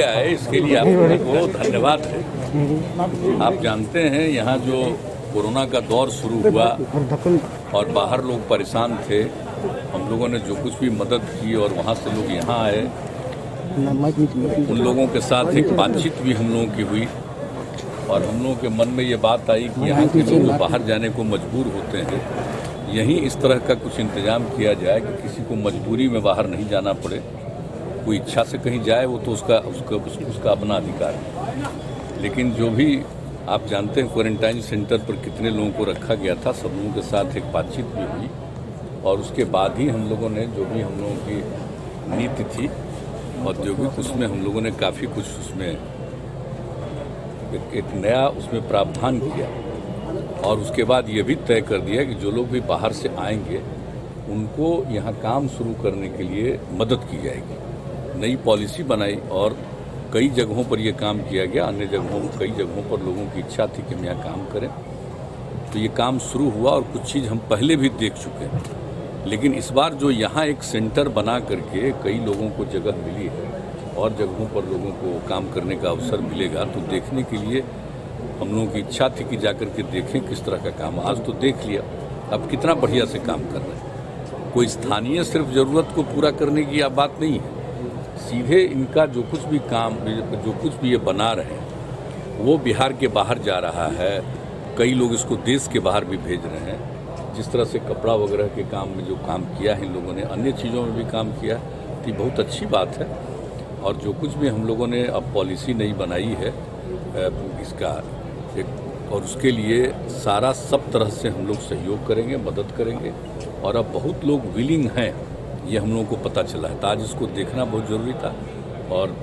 आए इसके लिए आपको धन्यवाद है। आप जानते हैं यहाँ जो कोरोना का दौर शुरू हुआ और बाहर लोग परेशान थे, हम लोगों ने जो कुछ भी मदद की और वहाँ से लोग यहाँ आए, उन लोगों के साथ एक बातचीत भी हम लोगों की हुई और हम लोगों के मन में ये बात आई कि यहाँ के लोग जो बाहर जाने को मजबूर होते हैं, यहीं इस तरह का कुछ इंतजाम किया जाए कि किसी को मजबूरी में बाहर नहीं जाना पड़े। कोई इच्छा से कहीं जाए वो तो उसका अपना अधिकार है, लेकिन जो भी आप जानते हैं क्वारंटाइन सेंटर पर कितने लोगों को रखा गया था, सब लोगों के साथ एक बातचीत भी हुई और उसके बाद ही हम लोगों ने जो भी हम लोगों की नीति थी औद्योगिक, उसमें हम लोगों ने काफ़ी कुछ उसमें एक नया उसमें प्रावधान किया और उसके बाद ये भी तय कर दिया कि जो लोग भी बाहर से आएंगे उनको यहाँ काम शुरू करने के लिए मदद की जाएगी। नई पॉलिसी बनाई और कई जगहों पर यह काम किया गया। अन्य कई जगहों पर लोगों की इच्छा थी कि हम यहाँ काम करें, तो ये काम शुरू हुआ और कुछ चीज़ हम पहले भी देख चुके हैं, लेकिन इस बार जो यहाँ एक सेंटर बना करके कई लोगों को जगह मिली है और जगहों पर लोगों को काम करने का अवसर मिलेगा, तो देखने के लिए हम लोगों की इच्छा थी कि जाकर के देखें किस तरह का काम। आज तो देख लिया, अब कितना बढ़िया से काम कर रहे हैं। कोई स्थानीय सिर्फ ज़रूरत को पूरा करने की बात नहीं है, सीधे इनका जो कुछ भी काम, जो कुछ भी ये बना रहे हैं वो बिहार के बाहर जा रहा है। कई लोग इसको देश के बाहर भी भेज रहे हैं। जिस तरह से कपड़ा वगैरह के काम में जो काम किया है इन लोगों ने, अन्य चीज़ों में भी काम किया, तो ये बहुत अच्छी बात है। और जो कुछ भी हम लोगों ने अब पॉलिसी नई बनाई है इसका और उसके लिए सारा सब तरह से हम लोग सहयोग करेंगे, मदद करेंगे और अब बहुत लोग विलिंग हैं, ये हम लोगों को पता चला है। तो आज इसको देखना बहुत ज़रूरी था और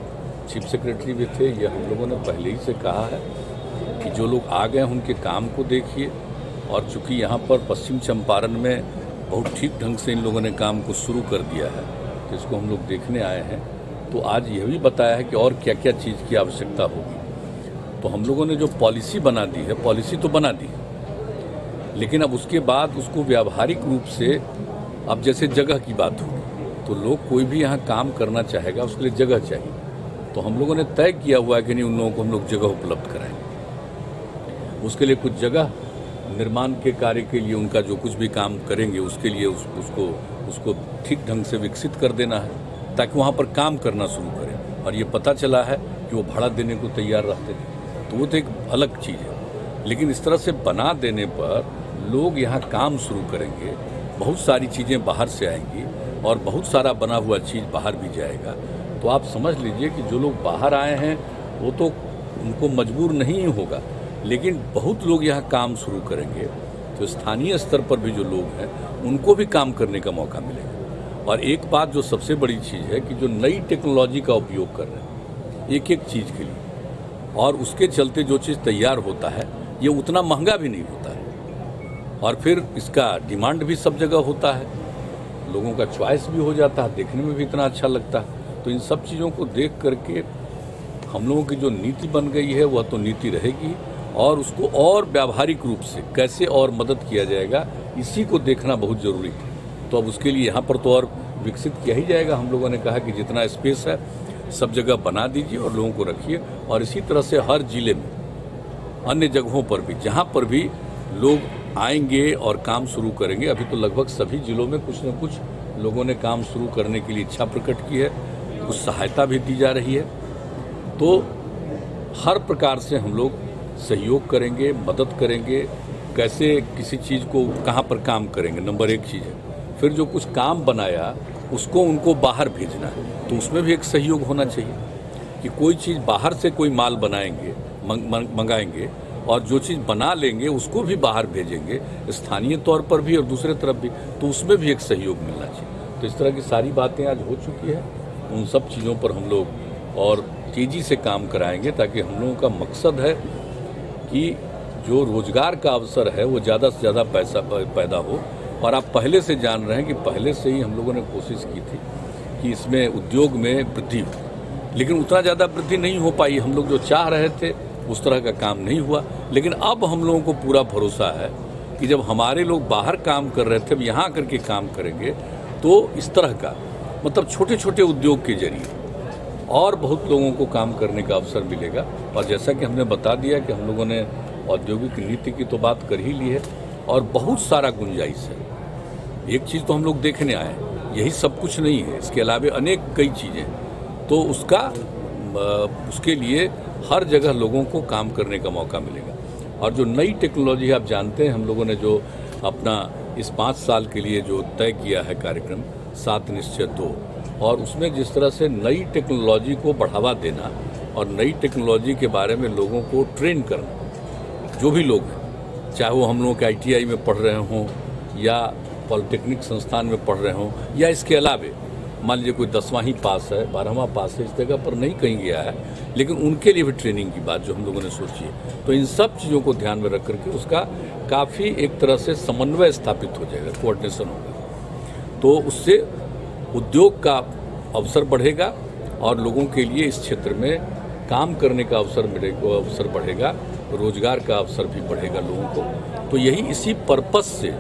चीफ सेक्रेटरी भी थे, ये हम लोगों ने पहले ही से कहा है कि जो लोग आ गए हैं उनके काम को देखिए। और चूँकि यहाँ पर पश्चिम चंपारण में बहुत ठीक ढंग से इन लोगों ने काम को शुरू कर दिया है, तो इसको हम लोग देखने आए हैं। तो आज यह भी बताया है कि और क्या क्या चीज़ की आवश्यकता होगी। तो हम लोगों ने जो पॉलिसी बना दी है, पॉलिसी तो बना दी है, लेकिन अब उसके बाद उसको व्यावहारिक रूप से, अब जैसे जगह की बात होगी तो लोग कोई भी यहाँ काम करना चाहेगा, उसके लिए जगह चाहिए। तो हम लोगों ने तय किया हुआ है कि नहीं, उन लोगों को हम लोग जगह उपलब्ध कराएंगे। उसके लिए कुछ जगह निर्माण के कार्य के लिए उनका जो कुछ भी काम करेंगे उसके लिए उसको ठीक ढंग से विकसित कर देना है ताकि वहाँ पर काम करना शुरू करें। और ये पता चला है कि वो भाड़ा देने को तैयार रहते थे, तो वो तो एक अलग चीज़ है। लेकिन इस तरह से बना देने पर लोग यहाँ काम शुरू करेंगे, बहुत सारी चीज़ें बाहर से आएंगी और बहुत सारा बना हुआ चीज़ बाहर भी जाएगा। तो आप समझ लीजिए कि जो लोग बाहर आए हैं वो तो उनको मजबूर नहीं होगा, लेकिन बहुत लोग यहाँ काम शुरू करेंगे, तो स्थानीय स्तर पर भी जो लोग हैं उनको भी काम करने का मौका मिलेगा। और एक बात जो सबसे बड़ी चीज़ है कि जो नई टेक्नोलॉजी का उपयोग कर रहे हैं एक एक चीज़ के लिए, और उसके चलते जो चीज़ तैयार होता है ये उतना महंगा भी नहीं होता है और फिर इसका डिमांड भी सब जगह होता है, लोगों का चॉइस भी हो जाता है, देखने में भी इतना अच्छा लगता है। तो इन सब चीज़ों को देख करके हम लोगों की जो नीति बन गई है वह तो नीति रहेगी और उसको और व्यावहारिक रूप से कैसे और मदद किया जाएगा, इसी को देखना बहुत ज़रूरी है। तो अब उसके लिए यहाँ पर तो और विकसित किया ही जाएगा। हम लोगों ने कहा कि जितना स्पेस है सब जगह बना दीजिए और लोगों को रखिए, और इसी तरह से हर जिले में, अन्य जगहों पर भी जहाँ पर भी लोग आएंगे और काम शुरू करेंगे, अभी तो लगभग सभी जिलों में कुछ न कुछ लोगों ने काम शुरू करने के लिए इच्छा प्रकट की है, कुछ सहायता भी दी जा रही है। तो हर प्रकार से हम लोग सहयोग करेंगे, मदद करेंगे, कैसे किसी चीज़ को कहाँ पर काम करेंगे, नंबर एक चीज़ है। फिर जो कुछ काम बनाया उसको उनको बाहर भेजना है, तो उसमें भी एक सहयोग होना चाहिए कि कोई चीज़ बाहर से कोई माल बनाएंगे, मंगाएंगे और जो चीज़ बना लेंगे उसको भी बाहर भेजेंगे, स्थानीय तौर पर भी और दूसरे तरफ भी, तो उसमें भी एक सहयोग मिलना चाहिए। तो इस तरह की सारी बातें आज हो चुकी है। उन सब चीज़ों पर हम लोग और तेज़ी से काम कराएंगे ताकि हम लोगों का मकसद है कि जो रोज़गार का अवसर है वो ज़्यादा से ज़्यादा पैसा पैदा हो। और आप पहले से जान रहे हैं कि पहले से ही हम लोगों ने कोशिश की थी कि इसमें उद्योग में वृद्धि हो, लेकिन उतना ज़्यादा वृद्धि नहीं हो पाई। हम लोग जो चाह रहे थे उस तरह का काम नहीं हुआ, लेकिन अब हम लोगों को पूरा भरोसा है कि जब हमारे लोग बाहर काम कर रहे थे, अब यहाँ करके काम करेंगे, तो इस तरह का मतलब छोटे छोटे उद्योग के जरिए और बहुत लोगों को काम करने का अवसर मिलेगा। और जैसा कि हमने बता दिया कि हम लोगों ने औद्योगिक नीति की तो बात कर ही ली है और बहुत सारा गुंजाइश है। एक चीज़ तो हम लोग देखने आए, यही सब कुछ नहीं है, इसके अलावा अनेक कई चीज़ें, तो उसके लिए हर जगह लोगों को काम करने का मौका मिलेगा। और जो नई टेक्नोलॉजी आप जानते हैं, हम लोगों ने जो अपना इस 5 साल के लिए जो तय किया है कार्यक्रम 7 निश्चय 2, और उसमें जिस तरह से नई टेक्नोलॉजी को बढ़ावा देना और नई टेक्नोलॉजी के बारे में लोगों को ट्रेन करना, जो भी लोग हैं, चाहे वो हम लोगों के ITI में पढ़ रहे हों या पॉलिटेक्निक संस्थान में पढ़ रहे हों या इसके अलावे मान लीजिए कोई 10वां ही पास है, 12वां पास है, इस जगह पर नहीं कहीं गया है, लेकिन उनके लिए भी ट्रेनिंग की बात जो हम लोगों ने सोची है। तो इन सब चीज़ों को ध्यान में रख करके उसका काफ़ी एक तरह से समन्वय स्थापित हो जाएगा, कोऑर्डिनेशन होगा, तो उससे उद्योग का अवसर बढ़ेगा और लोगों के लिए इस क्षेत्र में काम करने का अवसर बढ़ेगा, रोजगार का अवसर भी बढ़ेगा लोगों को। तो यही इसी पर्पस से,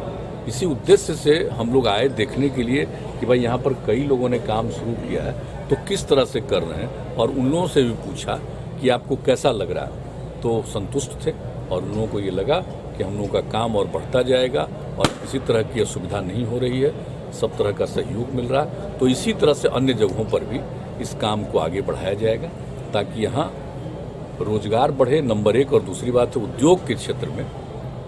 इसी उद्देश्य से हम लोग आए देखने के लिए कि भाई यहाँ पर कई लोगों ने काम शुरू किया है तो किस तरह से कर रहे हैं, और उन लोगों से भी पूछा कि आपको कैसा लग रहा है, तो संतुष्ट थे और उन लोगों को ये लगा कि हम लोगों का काम और बढ़ता जाएगा और किसी तरह की असुविधा नहीं हो रही है, सब तरह का सहयोग मिल रहा है। तो इसी तरह से अन्य जगहों पर भी इस काम को आगे बढ़ाया जाएगा ताकि यहाँ रोजगार बढ़े, नंबर 1, और दूसरी बात है उद्योग के क्षेत्र में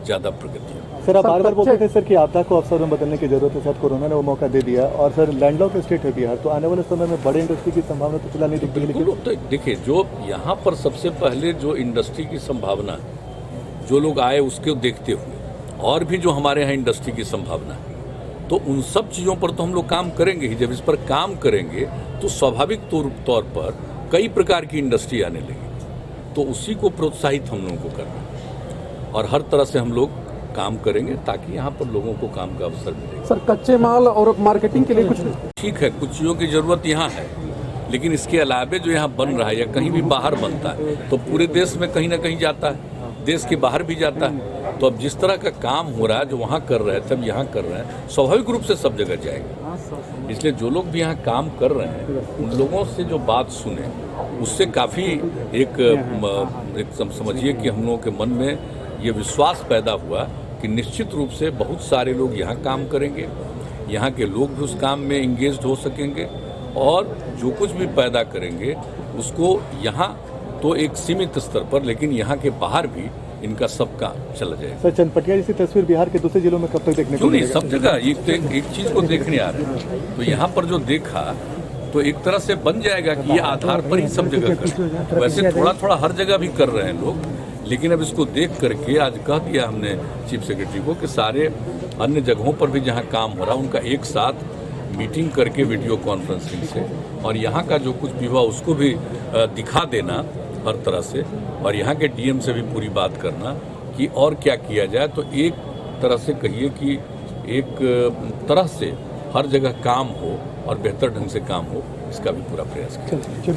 ज़्यादा प्रगति हो। सर, आप बार-बार बोलते थे सर कि आपदा को अवसर में बदलने की जरूरत है, शायद कोरोना ने वो मौका दे दिया, और सर लैंडलॉक स्टेट है बिहार, तो आने वाले समय में बड़े इंडस्ट्री की संभावना तो फिलहाल नहीं दिखती है। बिल्कुल, तो देखिए जो यहाँ पर सबसे पहले जो इंडस्ट्री की संभावना है, जो लोग आए उसको देखते हुए, और भी जो हमारे यहाँ इंडस्ट्री की संभावना है, तो उन सब चीज़ों पर तो हम लोग काम करेंगे ही। जब इस पर काम करेंगे तो स्वाभाविक तौर पर कई प्रकार की इंडस्ट्री आने लगी, तो उसी को प्रोत्साहित हम लोगों को करना और हर तरह से हम लोग काम करेंगे ताकि यहाँ पर लोगों को काम का अवसर मिले। सर, कच्चे माल और मार्केटिंग के लिए कुछ ठीक है, कुछ चीज़ों की ज़रूरत यहाँ है, लेकिन इसके अलावे जो यहाँ बन रहा है या कहीं भी बाहर बनता है तो पूरे देश में कहीं ना कहीं जाता है, देश के बाहर भी जाता है। तो अब जिस तरह का काम हो रहा है, जो वहाँ कर रहे थे अब यहाँ कर रहे हैं, स्वाभाविक रूप से सब जगह जाएगा। इसलिए जो लोग भी यहाँ काम कर रहे हैं उन लोगों से जो बात सुने, उससे काफ़ी एक समझिए कि हम लोगों के मन में ये विश्वास पैदा हुआ कि निश्चित रूप से बहुत सारे लोग यहाँ काम करेंगे, यहाँ के लोग भी उस काम में इंगेज्ड हो सकेंगे, और जो कुछ भी पैदा करेंगे उसको यहाँ तो एक सीमित स्तर पर, लेकिन यहाँ के बाहर भी इनका सबका चला जाएगा। सर, चनपटिया जैसी तस्वीर बिहार के दूसरे जिलों में कब तक देखने को मिलेगी? सब जगह एक चीज़ को देखने आ रहे हैं, तो यहाँ पर जो देखा तो एक तरह से बन जाएगा कि ये आधार पर ही सब जगह कर। वैसे थोड़ा थोड़ा हर जगह भी कर रहे हैं लोग, लेकिन अब इसको देख करके आज कह दिया हमने चीफ सेक्रेटरी को कि सारे अन्य जगहों पर भी जहाँ काम हो रहा है उनका एक साथ मीटिंग करके वीडियो कॉन्फ्रेंसिंग से, और यहाँ का जो कुछ भी हुआ उसको भी दिखा देना हर तरह से, और यहाँ के DM से भी पूरी बात करना कि और क्या किया जाए। तो एक तरह से कहिए कि एक तरह से हर जगह काम हो और बेहतर ढंग से काम हो, इसका भी पूरा प्रयास किया।